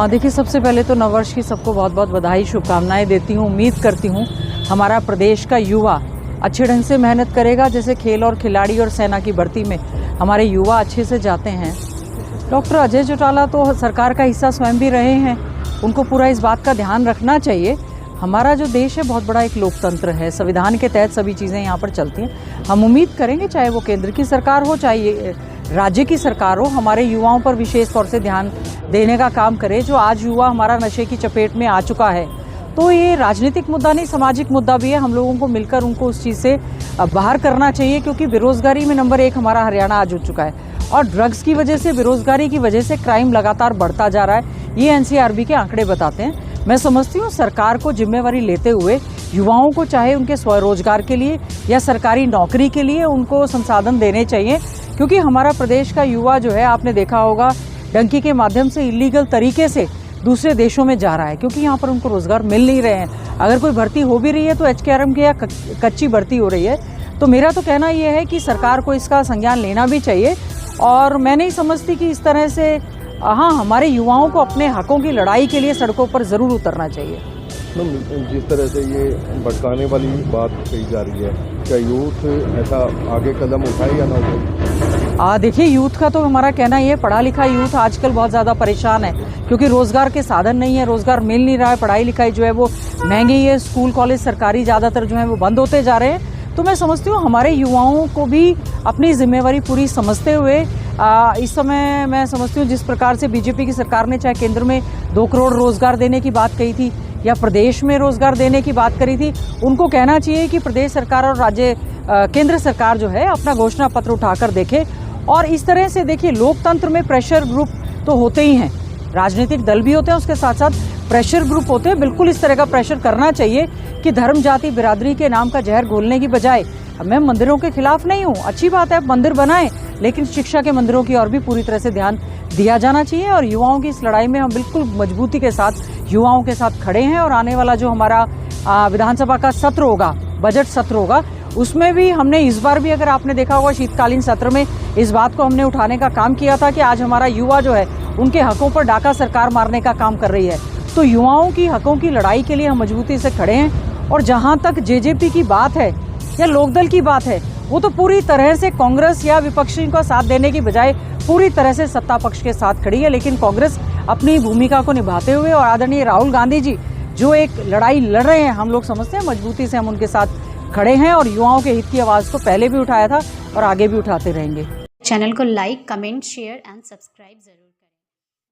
देखिए, सबसे पहले तो नववर्ष की सबको बहुत बहुत बधाई, शुभकामनाएं देती हूँ। उम्मीद करती हूँ हमारा प्रदेश का युवा अच्छे ढंग से मेहनत करेगा। जैसे खेल और खिलाड़ी और सेना की भर्ती में हमारे युवा अच्छे से जाते हैं। डॉक्टर अजय चौटाला तो सरकार का हिस्सा स्वयं भी रहे हैं, उनको पूरा इस बात का ध्यान रखना चाहिए। हमारा जो देश है बहुत बड़ा एक लोकतंत्र है, संविधान के तहत सभी चीज़ें यहाँ पर चलती हैं। हम उम्मीद करेंगे, चाहे वो केंद्र की सरकार हो चाहे राज्य की सरकार हो, हमारे युवाओं पर विशेष तौर से ध्यान देने का काम करे। जो आज युवा हमारा नशे की चपेट में आ चुका है, तो ये राजनीतिक मुद्दा नहीं, सामाजिक मुद्दा भी है। हम लोगों को मिलकर उनको उस चीज़ से बाहर करना चाहिए, क्योंकि बेरोजगारी में नंबर 1 हमारा हरियाणा आज उठ चुका है और ड्रग्स की वजह से, बेरोजगारी की वजह से क्राइम लगातार बढ़ता जा रहा है। ये एनसीआरबी के आंकड़े बताते हैं। मैं समझती हूँ सरकार को जिम्मेवारी लेते हुए युवाओं को, चाहे उनके स्वरोजगार के लिए या सरकारी नौकरी के लिए, उनको संसाधन देने चाहिए। क्योंकि हमारा प्रदेश का युवा जो है, आपने देखा होगा, डंकी के माध्यम से इलीगल तरीके से दूसरे देशों में जा रहा है, क्योंकि यहाँ पर उनको रोजगार मिल नहीं रहे हैं। अगर कोई भर्ती हो भी रही है तो एचकेआरएम की या कच्ची भर्ती हो रही है। तो मेरा तो कहना यह है कि सरकार को इसका संज्ञान लेना भी चाहिए। और मैं नहीं समझती कि इस तरह से, हाँ, हमारे युवाओं को अपने हकों की लड़ाई के लिए सड़कों पर ज़रूर उतरना चाहिए। जिस तरह से ये भड़काने वाली बात कही जा रही है, क्या यूथ ऐसा आगे कदम उठाए या ना उठाए? देखिए, यूथ का तो हमारा कहना ये, पढ़ा लिखा यूथ आजकल बहुत ज़्यादा परेशान है, क्योंकि रोज़गार के साधन नहीं है, रोज़गार मिल नहीं रहा है, पढ़ाई लिखाई जो है वो महंगी है, स्कूल कॉलेज सरकारी ज़्यादातर जो है वो बंद होते जा रहे हैं। तो मैं समझती हूँ हमारे युवाओं को भी अपनी जिम्मेवारी पूरी समझते हुए, इस समय मैं समझती हूँ जिस प्रकार से बीजेपी की सरकार ने चाहे केंद्र में 2 करोड़ रोज़गार देने की बात कही थी या प्रदेश में रोज़गार देने की बात करी थी, उनको कहना चाहिए कि प्रदेश सरकार और केंद्र सरकार जो है अपना घोषणा पत्र उठाकर देखे। और इस तरह से देखिए, लोकतंत्र में प्रेशर ग्रुप तो होते ही हैं, राजनीतिक दल भी होते हैं, उसके साथ साथ प्रेशर ग्रुप होते हैं। बिल्कुल इस तरह का प्रेशर करना चाहिए कि धर्म जाति बिरादरी के नाम का जहर घोलने की बजाय, मैं मंदिरों के खिलाफ नहीं हूँ, अच्छी बात है, मंदिर बनाएं, लेकिन शिक्षा के मंदिरों की ओर भी पूरी तरह से ध्यान दिया जाना चाहिए। और युवाओं की इस लड़ाई में हम बिल्कुल मजबूती के साथ युवाओं के साथ खड़े हैं। और आने वाला जो हमारा विधानसभा का सत्र होगा, बजट सत्र होगा, उसमें भी हमने इस बार भी, अगर आपने देखा होगा, शीतकालीन सत्र में इस बात को हमने उठाने का काम किया था कि आज हमारा युवा जो है उनके हकों पर डाका सरकार मारने का काम कर रही है। तो युवाओं की हकों की लड़ाई के लिए हम मजबूती से खड़े हैं। और जहां तक जेजेपी की बात है या लोकदल की बात है, वो तो पूरी तरह से कांग्रेस या विपक्षी का साथ देने की बजाय पूरी तरह से सत्ता पक्ष के साथ खड़ी है। लेकिन कांग्रेस अपनी भूमिका को निभाते हुए, और आदरणीय राहुल गांधी जी जो एक लड़ाई लड़ रहे हैं, हम लोग समझते हैं मजबूती से हम उनके साथ खड़े हैं और युवाओं के हित की आवाज़ को पहले भी उठाया था और आगे भी उठाते रहेंगे। चैनल को like, comment, share and subscribe जरूर करें।